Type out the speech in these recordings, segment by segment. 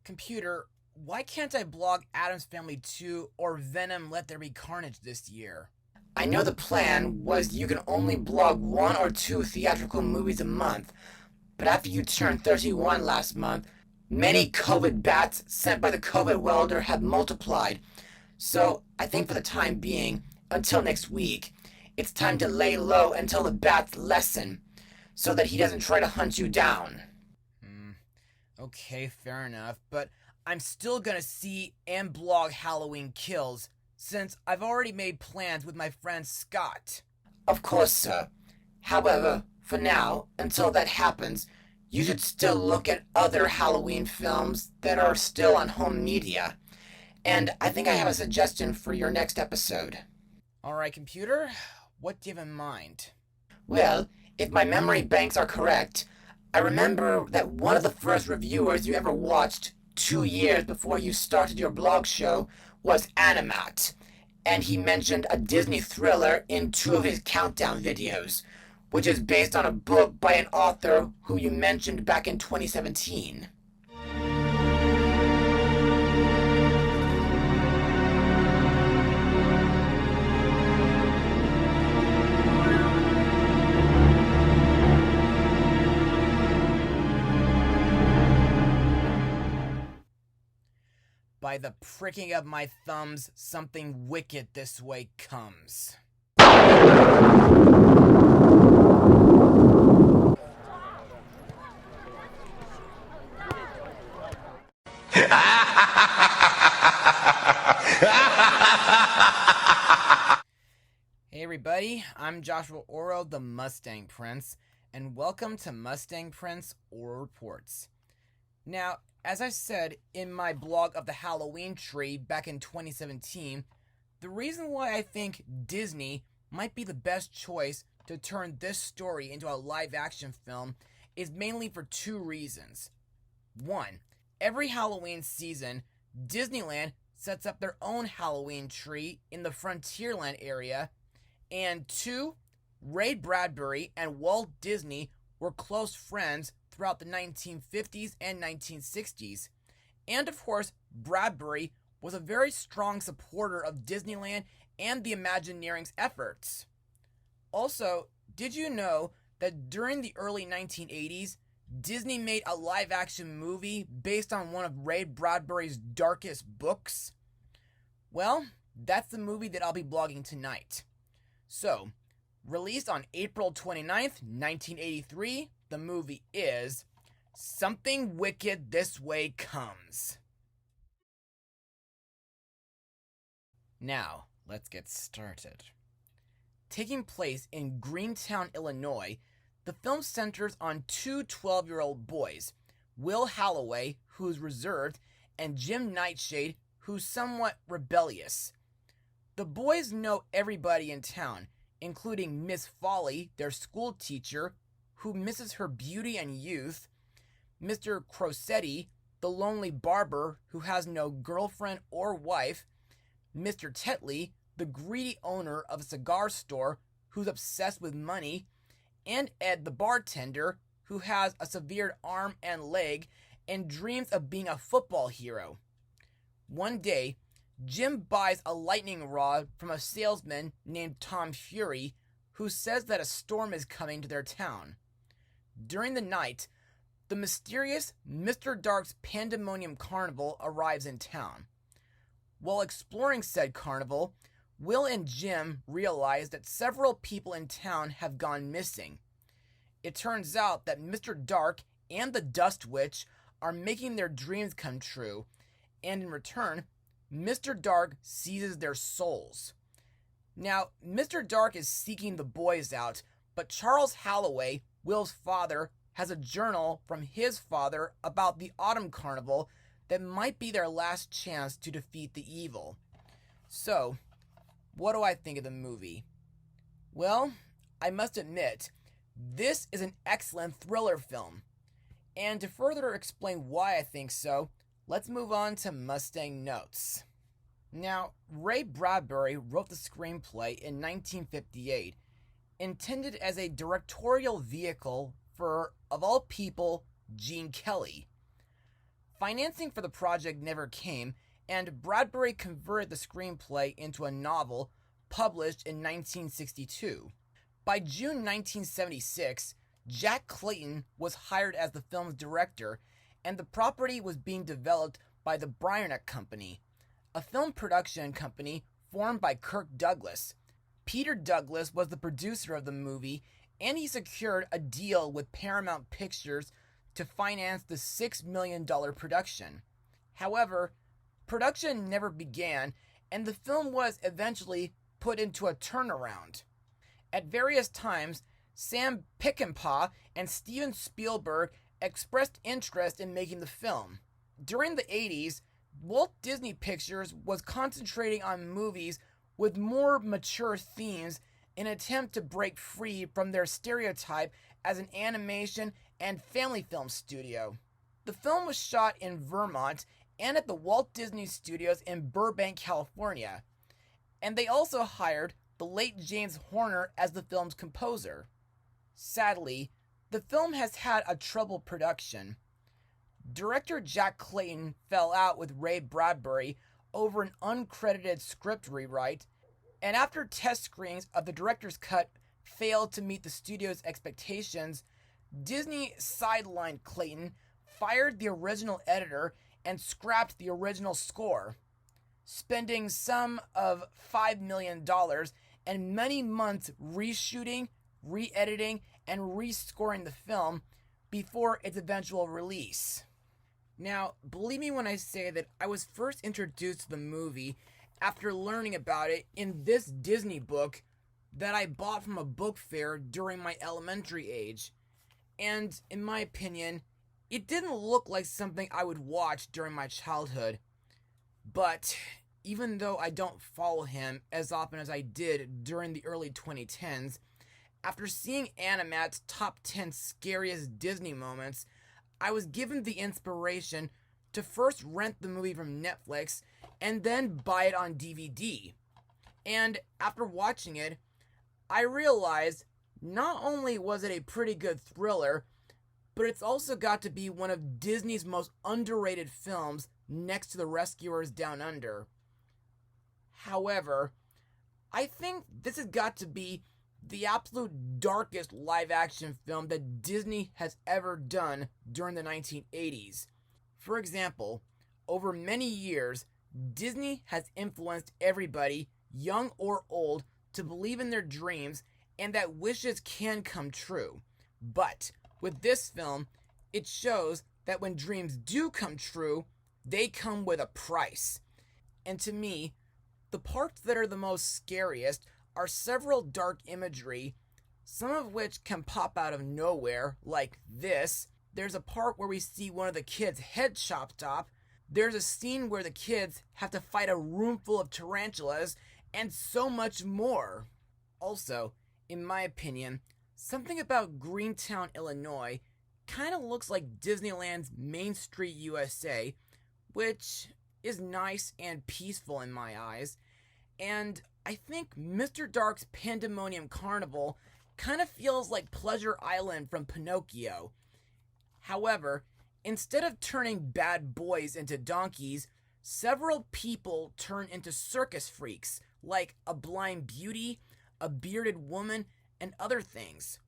Computer, why can't I blog Addams Family 2 or Venom Let There Be Carnage this year? I know the plan was you can only blog 1 or 2 theatrical movies a month, but after you turned 31 last month, many COVID bats sent by the COVID welder have multiplied. So I think for the time being, until next week, it's time to lay low until the bats lessen, so that he doesn't try to hunt you down. Okay, fair enough, but I'm still gonna see and blog Halloween Kills, since I've already made plans with my friend Scott. Of course, sir. However, for now, until that happens, you should still look at other Halloween films that are still on home media. And I think I have a suggestion for your next episode. Alright, computer, what do you have in mind? Well, if my memory banks are correct, I remember that one of the first reviewers you ever watched 2 years before you started your blog show was Animat, and he mentioned a Disney thriller in 2 of his countdown videos, which is based on a book by an author who you mentioned back in 2017. By the pricking of my thumbs, something wicked this way comes. Hey everybody, I'm Joshua Orro, the Mustang Prince, and welcome to Mustang Prince Orro Reports. Now, as I said in my blog of the Halloween tree back in 2017, the reason why I think Disney might be the best choice to turn this story into a live-action film is mainly for 2 reasons. 1. Every Halloween season, Disneyland sets up their own Halloween tree in the Frontierland area, and 2. Ray Bradbury and Walt Disney were close friends throughout the 1950s and 1960s. And of course, Bradbury was a very strong supporter of Disneyland and the Imagineering's efforts. Also, did you know that during the early 1980s, Disney made a live-action movie based on one of Ray Bradbury's darkest books? Well, that's the movie that I'll be blogging tonight. So, released on April 29th, 1983, the movie is Something Wicked This Way Comes. Now, let's get started. Taking place in Greentown, Illinois, the film centers on 2 12-year-old boys, Will Halloway, who's reserved, and Jim Nightshade, who's somewhat rebellious. The boys know everybody in town, including Miss Folly, their school teacher, who misses her beauty and youth, Mr. Crosetti, the lonely barber who has no girlfriend or wife, Mr. Tetley, the greedy owner of a cigar store who's obsessed with money, and Ed, the bartender, who has a severed arm and leg and dreams of being a football hero. One day, Jim buys a lightning rod from a salesman named Tom Fury, who says that a storm is coming to their town. During the night, the mysterious Mr. Dark's Pandemonium Carnival arrives in town. While exploring said carnival, Will and Jim realize that several people in town have gone missing. It turns out that Mr. Dark and the Dust Witch are making their dreams come true, and in return, Mr. Dark seizes their souls. Now, Mr. Dark is seeking the boys out, but Charles Halloway, Will's father, has a journal from his father about the Autumn Carnival that might be their last chance to defeat the evil. So, what do I think of the movie? Well, I must admit, this is an excellent thriller film. And to further explain why I think so, let's move on to Mustang notes. Now, Ray Bradbury wrote the screenplay in 1958, intended as a directorial vehicle for, of all people, Gene Kelly. Financing for the project never came, and Bradbury converted the screenplay into a novel published in 1962. By June 1976, Jack Clayton was hired as the film's director, and the property was being developed by the Bryonic Company, a film production company formed by Kirk Douglas. Peter Douglas was the producer of the movie, and he secured a deal with Paramount Pictures to finance the $6 million production. However, production never began, and the film was eventually put into a turnaround. At various times, Sam Peckinpah and Steven Spielberg expressed interest in making the film. During the 80s, Walt Disney Pictures was concentrating on movies with more mature themes in an attempt to break free from their stereotype as an animation and family film studio. The film was shot in Vermont and at the Walt Disney Studios in Burbank, California, and they also hired the late James Horner as the film's composer. Sadly, the film has had a troubled production. Director Jack Clayton fell out with Ray Bradbury over an uncredited script rewrite, and after test screenings of the director's cut failed to meet the studio's expectations, Disney sidelined Clayton, fired the original editor, and scrapped the original score, spending some of $5 million and many months reshooting, re-editing, and rescoring the film before its eventual release. Now, believe me when I say that I was first introduced to the movie after learning about it in this Disney book that I bought from a book fair during my elementary age. And, in my opinion, it didn't look like something I would watch during my childhood. But, even though I don't follow him as often as I did during the early 2010s, after seeing Animat's top 10 scariest Disney moments, I was given the inspiration to first rent the movie from Netflix and then buy it on DVD. And after watching it, I realized not only was it a pretty good thriller, but it's also got to be one of Disney's most underrated films next to The Rescuers Down Under. However, I think this has got to be the absolute darkest live-action film that Disney has ever done during the 1980s. For example, over many years, Disney has influenced everybody, young or old, to believe in their dreams and that wishes can come true. But with this film, it shows that when dreams do come true, they come with a price. And to me, the parts that are the most scariest are several dark imagery, some of which can pop out of nowhere, like this. There's a part where we see one of the kids' head chopped off. There's a scene where the kids have to fight a room full of tarantulas, and so much more. Also, in my opinion, something about Greentown, Illinois kind of looks like Disneyland's Main Street, USA, which is nice and peaceful in my eyes. And I think Mr. Dark's Pandemonium Carnival kind of feels like Pleasure Island from Pinocchio. However, instead of turning bad boys into donkeys, several people turn into circus freaks, like a blind beauty, a bearded woman, and other things.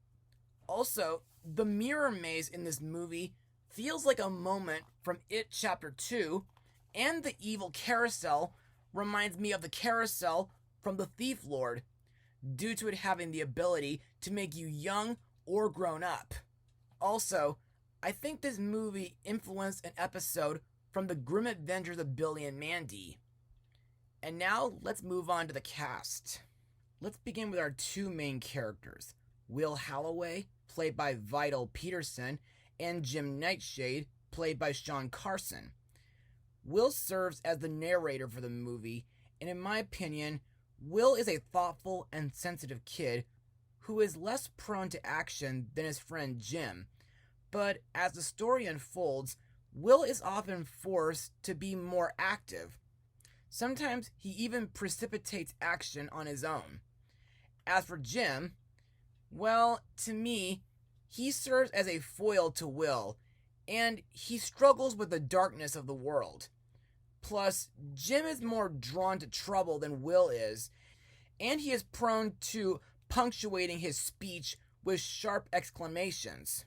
Also, the mirror maze in this movie feels like a moment from It Chapter 2, and the evil carousel reminds me of the carousel from The Thief Lord, due to it having the ability to make you young or grown up. Also, I think this movie influenced an episode from The Grim Adventures of Billy and Mandy. And now, let's move on to the cast. Let's begin with our two main characters, Will Halloway, played by Vidal Peterson, and Jim Nightshade, played by Sean Carson. Will serves as the narrator for the movie, and in my opinion, Will is a thoughtful and sensitive kid who is less prone to action than his friend Jim. But as the story unfolds, Will is often forced to be more active. Sometimes he even precipitates action on his own. As for Jim, well, to me, he serves as a foil to Will, and he struggles with the darkness of the world. Plus, Jim is more drawn to trouble than Will is, and he is prone to punctuating his speech with sharp exclamations.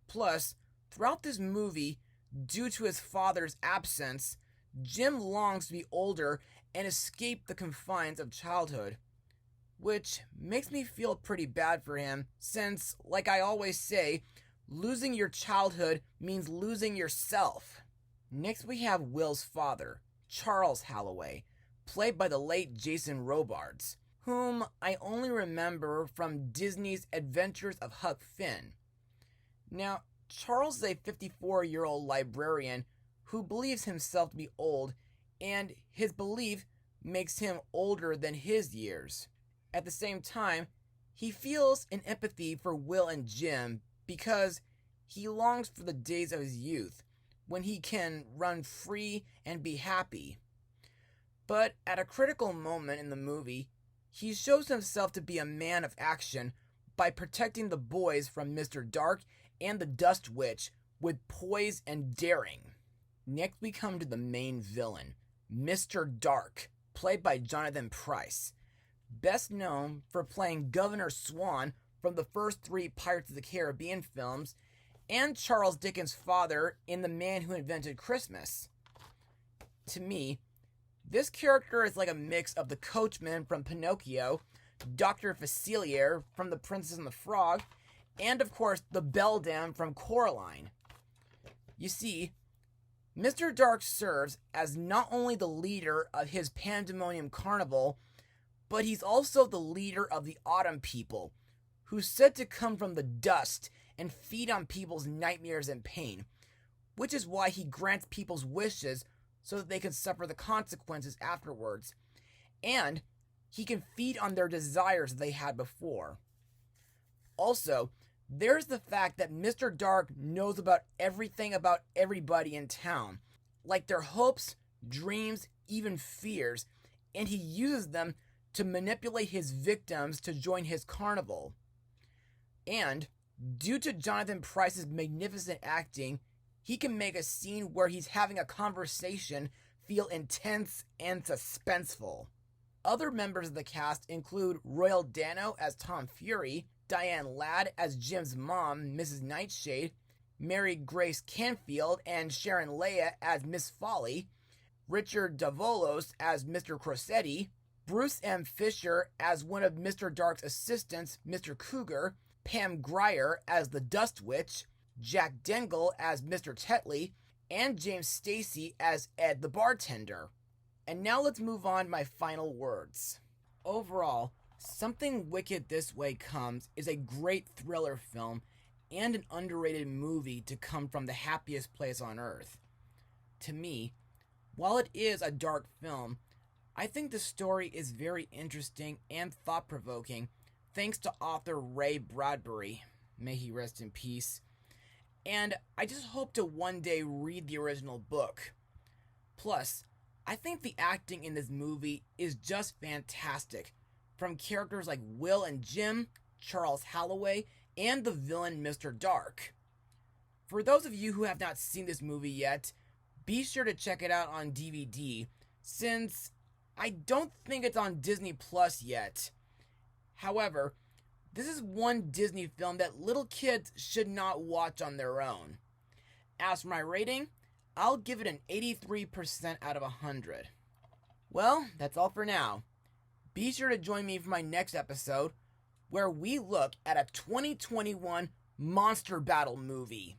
Plus, throughout this movie, due to his father's absence, Jim longs to be older and escape the confines of childhood, which makes me feel pretty bad for him since, like I always say, losing your childhood means losing yourself. Next we have Will's father, Charles Halloway, played by the late Jason Robards, whom I only remember from Disney's Adventures of Huck Finn. Now, Charles is a 54-year-old librarian who believes himself to be old, and his belief makes him older than his years. At the same time, he feels an empathy for Will and Jim because he longs for the days of his youth, when he can run free and be happy. But at a critical moment in the movie, he shows himself to be a man of action by protecting the boys from Mr. Dark and the Dust Witch with poise and daring. Next we come to the main villain, Mr. Dark, played by Jonathan Pryce, best known for playing Governor Swan from the first 3 Pirates of the Caribbean films and Charles Dickens' father in The Man Who Invented Christmas. To me, this character is like a mix of the coachman from Pinocchio, Dr. Facilier from The Princess and the Frog, and of course the beldam from Coraline. You see, Mr. Dark serves as not only the leader of his Pandemonium Carnival, but he's also the leader of the Autumn People, who's said to come from the dust and feed on people's nightmares and pain, which is why he grants people's wishes so that they can suffer the consequences afterwards, and he can feed on their desires they had before. Also, there's the fact that Mr. Dark knows about everything about everybody in town, like their hopes, dreams, even fears, and he uses them to manipulate his victims to join his carnival. And due to Jonathan Pryce's magnificent acting, he can make a scene where he's having a conversation feel intense and suspenseful. Other members of the cast include Royal Dano as Tom Fury, Diane Ladd as Jim's mom, Mrs. Nightshade, Mary Grace Canfield and Sharon Leia as Miss Folly, Richard Davolos as Mr. Crossetti, Bruce M. Fisher as one of Mr. Dark's assistants, Mr. Cougar, Pam Grier as the Dust Witch, Jack Dengle as Mr. Tetley, and James Stacy as Ed the bartender. And now let's move on to my final words. Overall, Something Wicked This Way Comes is a great thriller film and an underrated movie to come from the happiest place on earth. To me, while it is a dark film, I think the story is very interesting and thought-provoking, thanks to author Ray Bradbury. May he rest in peace. And I just hope to one day read the original book. Plus, I think the acting in this movie is just fantastic, from characters like Will and Jim, Charles Halloway, and the villain Mr. Dark. For those of you who have not seen this movie yet, be sure to check it out on DVD, since I don't think it's on Disney Plus yet. However, this is one Disney film that little kids should not watch on their own. As for my rating, I'll give it an 83% out of 100. Well, that's all for now. Be sure to join me for my next episode, where we look at a 2021 monster battle movie,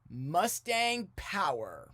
Mustang Power.